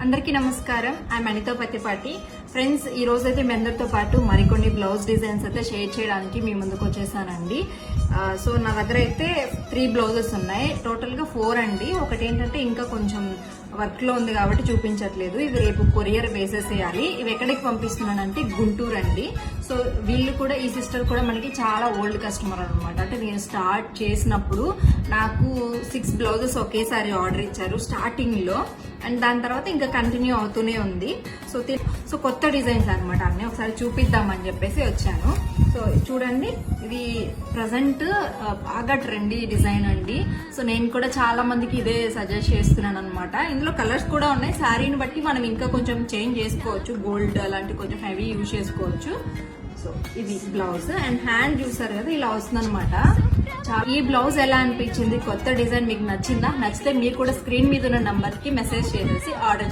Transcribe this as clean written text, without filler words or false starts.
అందరికీ నమస్కారం. I'm Anita Pattipati. Friends, ఈ రోజు అయితే మీ అందరితో పాటు మరికొన్ని బ్లౌజ్ డిజైన్స్ అయితే షేర్ చేయడానికి మీ ముందుకు వచ్చేసానండి. సో నా దగ్గర అయితే 3 బ్లౌజెస్ ఉన్నాయి. టోటల్ గా 4 అండి. ఒకటి ఏంటంటే ఇంకా కొంచెం వర్క్ లో ఉంది కాబట్టి చూపించట్లేదు. ఇవి రేపు కొరియర్ వేసేసేయాలి. ఇవి ఎక్కడికి పంపిస్తున్నానంటే గుంటూరు అండి. సో వీళ్ళు కూడా, ఈ సిస్టర్ కూడా మనకి చాలా ఓల్డ్ కస్టమర్ అనమాట. అంటే నేను స్టార్ట్ చేసినప్పుడు నాకు 6 బ్లౌజెస్ ఒకేసారి ఆర్డర్ ఇచ్చారు స్టార్టింగ్ లో. అండ్ దాని తర్వాత ఇంకా కంటిన్యూ అవుతూనే ఉంది. సో కొత్త డిజైన్స్ అనమాట. అన్ని ఒకసారి చూపిద్దామని చెప్పేసి వచ్చాను. సో చూడండి, ఇది ప్రజెంట్ బాగా ట్రెండీ డిజైన్ అండి. సో నేను కూడా చాలా మందికి ఇదే సజెస్ట్ చేస్తున్నాను అనమాట. ఇందులో కలర్స్ కూడా ఉన్నాయి. శారీని బట్టి మనం ఇంకా కొంచెం చేంజ్ చేసుకోవచ్చు. గోల్డ్ అలాంటి కొంచెం హెవీ యూజ్ చేసుకోవచ్చు. సో ఇది బ్లౌజ్ అండ్ హ్యాండ్ చూసారు కదా, ఇలా వస్తుంది అనమాట. ఈ బ్లౌజ్ ఎలా అనిపించింది, కొత్త డిజైన్ మీకు నచ్చిందా? నచ్చితే మీరు కూడా స్క్రీన్ మీద ఉన్న నంబర్ కి మెసేజ్ చేసేసి ఆర్డర్